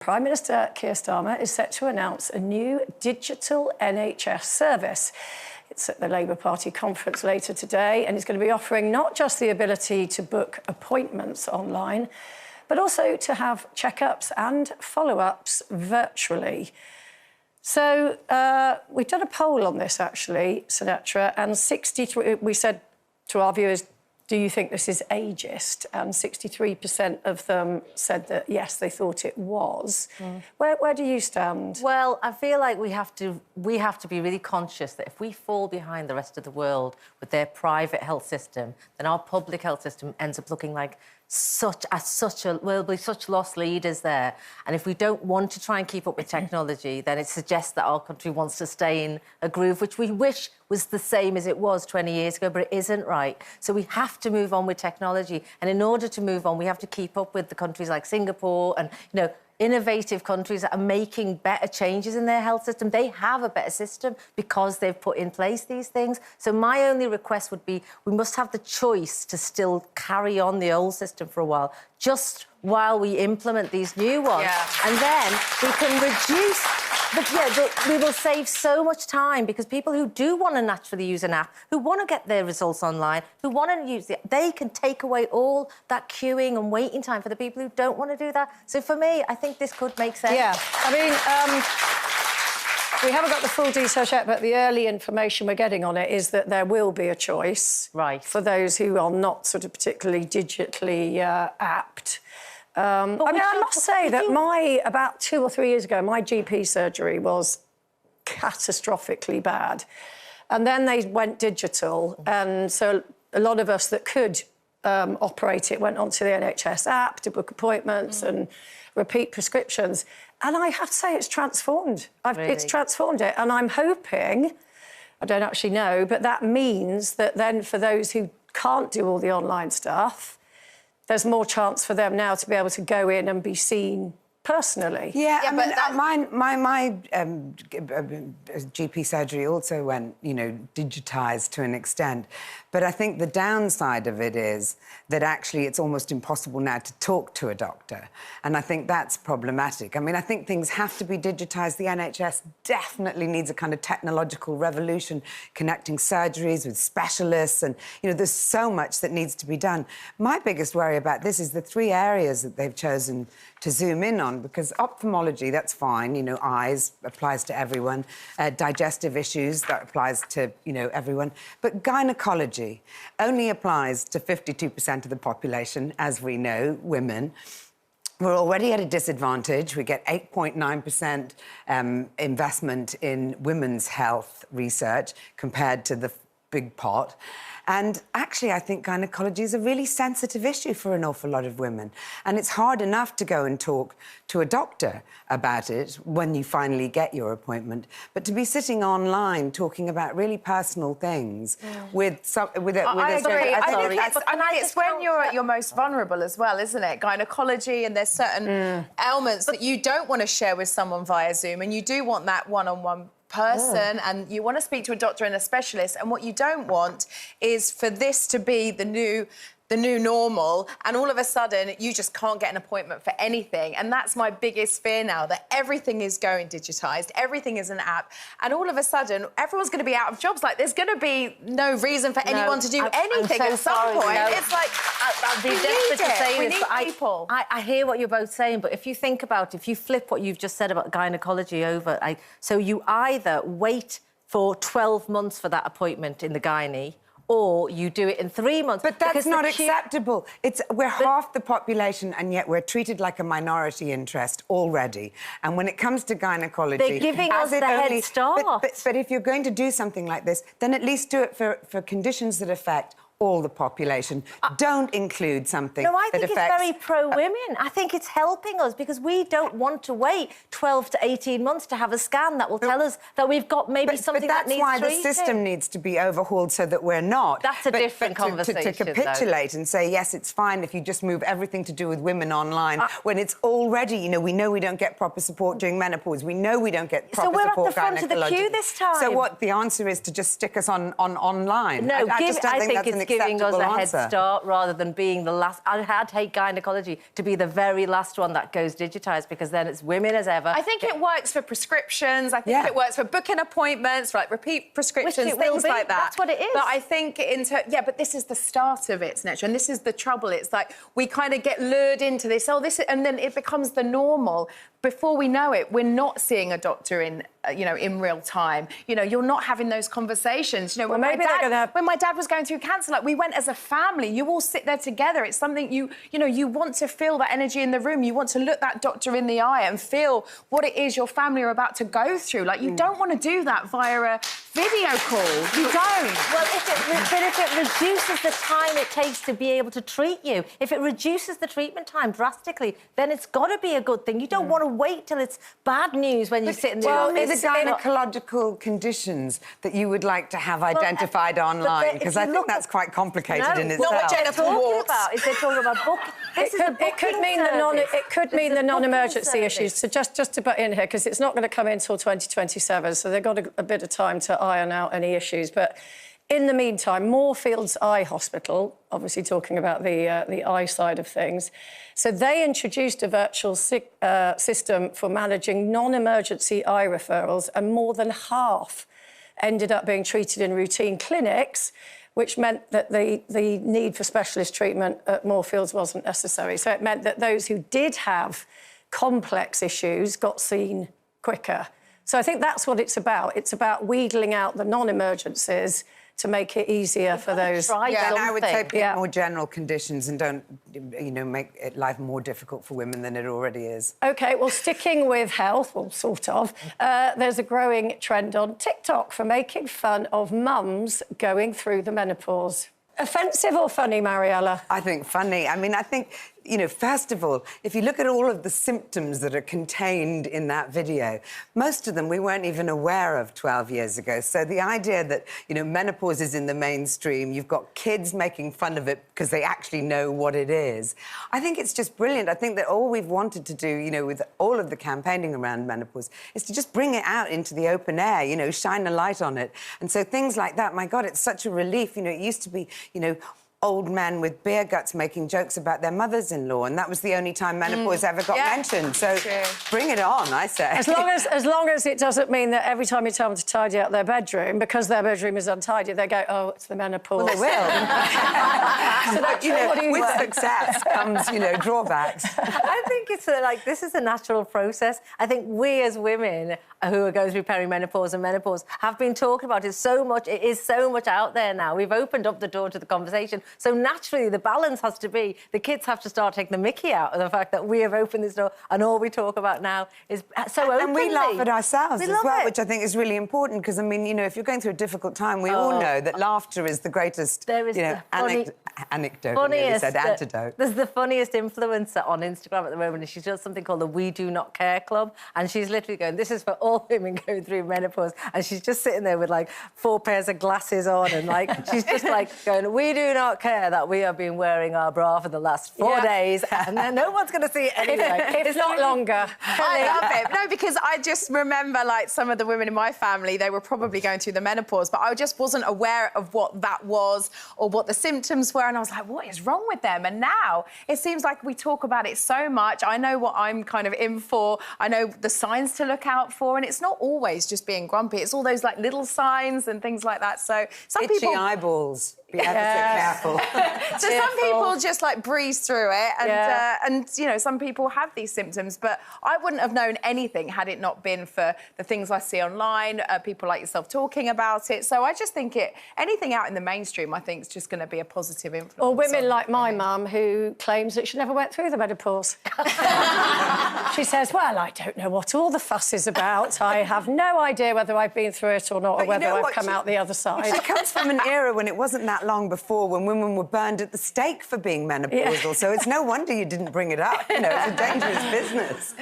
Prime Minister Keir Starmer is set to announce a new digital NHS service. It's at the Labour Party conference later today, and it's going to be offering not just the ability to book appointments online, but also to have checkups and follow-ups virtually. So we've done a poll on this, actually, Sinatra, and 63... We said to our viewers, do you think this is ageist? And 63% of them said that, yes, they thought it was. Where do you stand? Well, I feel like we have to be really conscious that if we fall behind the rest of the world with their private health system, then our public health system ends up looking like we'll be such lost leaders there. And if we don't want to try and keep up with technology, then it suggests that our country wants to stay in a groove which we wish was the same as it was 20 years ago, but it isn't right. So we have to move on with technology. And in order to move on, we have to keep up with the countries like Singapore and, you know, innovative countries that are making better changes in their health system. They have a better system because they've put in place these things. So my only request would be we must have the choice to still carry on the old system for a while, just while we implement these new ones. Yeah. And then we can reduce... we will save so much time because people who do want to naturally use an app, who want to get their results online, who want to use it, they can take away all that queuing and waiting time for the people who don't want to do that. So for me, I think this could make sense. Yeah, I mean, we haven't got the full details yet, but the early information we're getting on it is that there will be a choice for those who are not sort of particularly digitally apt. I mean, I must say that about 2 or 3 years ago, my GP surgery was catastrophically bad. And then they went digital. And so a lot of us that could operate it went onto the NHS app to book appointments and repeat prescriptions. And I have to say it's transformed. It's transformed it. And I'm hoping, I don't actually know, but that means that then for those who can't do all the online stuff, there's more chance for them now to be able to go in and be seen personally. Yeah, I mean, my GP surgery also went, you know, digitised to an extent. But I think the downside of it is that actually it's almost impossible now to talk to a doctor. And I think that's problematic. I mean, I think things have to be digitised. The NHS definitely needs a kind of technological revolution, connecting surgeries with specialists. And, you know, there's so much that needs to be done. My biggest worry about this is the 3 areas that they've chosen to zoom in on, because ophthalmology, that's fine, you know, eyes applies to everyone, digestive issues, that applies to, you know, everyone, but gynecology only applies to 52% of the population, as we know, women. We're already at a disadvantage. We get 8.9% investment in women's health research compared to the big pot. And actually, I think gynecology is a really sensitive issue for an awful lot of women. And it's hard enough to go and talk to a doctor about it when you finally get your appointment. But to be sitting online talking about really personal things with a... I agree. I think it's when you're at your most vulnerable as well, isn't it? Gynecology, and there's certain ailments that you don't want to share with someone via Zoom, and you do want that one-on-one person, and you want to speak to a doctor and a specialist, and what you don't want is for this to be the new normal, and all of a sudden you just can't get an appointment for anything. And that's my biggest fear now, that everything is going digitised, everything is an app, and all of a sudden everyone's going to be out of jobs. Like, there's going to be no reason for anyone to do anything at some point. It's like, I'd be desperate to say we this, need but people. I hear what you're both saying, but if you think about it, if you flip what you've just said about gynecology over, so you either wait for 12 months for that appointment in the gynae, or you do it in 3 months. But that's not acceptable. We're half the population, and yet we're treated like a minority interest already. And when it comes to gynecology... They're giving us the head start. But if you're going to do something like this, then at least do it for conditions that affect all the population. Don't include something that affects... No, I think it's very pro-women. I think it's helping us because we don't want to wait 12 to 18 months to have a scan that will tell us that we've got maybe something that needs treating. But that's why the system needs to be overhauled so that we're not. That's a different conversation, to capitulate and say, yes, it's fine if you just move everything to do with women online when it's already, you know, we know we don't get proper support during menopause. We know we don't get proper support gynecologically. So we're at the front of the queue this time. So what the answer is to just stick us on online? No, I just don't think that's an giving us a head answer. start rather than being the last. I'd hate gynecology to be the very last one that goes digitised, because then it's women as ever. I think it works for prescriptions. I think it works for booking appointments, for like repeat prescriptions, things like that. That's what it is. But I think but this is the start of it, Snetch, and this is the trouble. It's like we kind of get lured into this. Oh, this, and then it becomes the normal. Before we know it, we're not seeing a doctor in, in real time. You're not having those conversations. Well, when my dad was going through cancer, like we went as a family. You all sit there together. It's something you want to feel that energy in the room. You want to look that doctor in the eye and feel what it is your family are about to go through. Like you don't want to do that via a video call. You don't. Well, if it reduces the time it takes to be able to treat you, if it reduces the treatment time drastically, then it's got to be a good thing. You don't want to wait till it's bad news when you sit in the Tell me the gynecological conditions that you would like to have identified online, because I think that's quite complicated in itself. Not what Jennifer talking about. Is they're talking about booking. It could mean the non-emergency issues. So just to butt in here, because it's not going to come in until 2027, so they've got a bit of time to iron out any issues. But in the meantime, Moorfields Eye Hospital, obviously talking about the eye side of things, so they introduced a virtual system for managing non-emergency eye referrals, and more than half ended up being treated in routine clinics, which meant that the need for specialist treatment at Moorfields wasn't necessary. So it meant that those who did have complex issues got seen quicker. So I think that's what it's about. It's about wheedling out the non-emergencies to make it easier for those. And I would say pick more general conditions and don't, make life more difficult for women than it already is. OK, well, sticking with health, well, sort of, there's a growing trend on TikTok for making fun of mums going through the menopause. Offensive or funny, Mariella? I think funny. I mean, I think, first of all, if you look at all of the symptoms that are contained in that video, most of them we weren't even aware of 12 years ago. So the idea that, menopause is in the mainstream, you've got kids making fun of it because they actually know what it is. I think it's just brilliant. I think that all we've wanted to do, with all of the campaigning around menopause is to just bring it out into the open air, shine a light on it. And so things like that, my God, it's such a relief. It used to be, old men with beer guts making jokes about their mothers-in-law, and that was the only time menopause ever got mentioned. So bring it on, I say. As long as it doesn't mean that every time you tell them to tidy up their bedroom, because their bedroom is untidy, they go, oh, it's the menopause. Well, they will. So with success comes, drawbacks. I think it's this is a natural process. I think we as women who are going through perimenopause and menopause have been talking about it so much. It is so much out there now. We've opened up the door to the conversation. So naturally, the balance has to be the kids have to start taking the mickey out of the fact that we have opened this door and all we talk about now is so openly. And we laugh at ourselves as well, which I think is really important because, I mean, if you're going through a difficult time, we all know that laughter is the greatest, anecdote. Antidote. There's the funniest influencer on Instagram at the moment, and she does something called the We Do Not Care Club, and she's literally going, this is for all women going through menopause, and she's just sitting there with 4 pairs of glasses on, and she's just going, we do not care that we have been wearing our bra for the last 4 days, and then no one's going to see it anyway. It's not longer. I love it. No, because I just remember some of the women in my family, they were probably going through the menopause, but I just wasn't aware of what that was or what the symptoms were, and I was like, what is wrong with them? And now it seems like we talk about it so much. I know what I'm kind of in for. I know the signs to look out for, and it's not always just being grumpy. It's all those little signs and things like that. So some Itchy people eyeballs. Be careful. So some people just breeze through it, and some people have these symptoms. But I wouldn't have known anything had it not been for the things I see online, people like yourself talking about it. So I just think anything out in the mainstream, I think, is just going to be a positive influence. Or women like my mum who claims that she never went through the menopause. She says, well, I don't know what all the fuss is about. I have no idea whether I've been through it or not, or whether I've come out the other side. She comes from an era when it wasn't that long before, when women were burned at the stake for being menopausal. So it's no wonder you didn't bring it up. It's a dangerous business.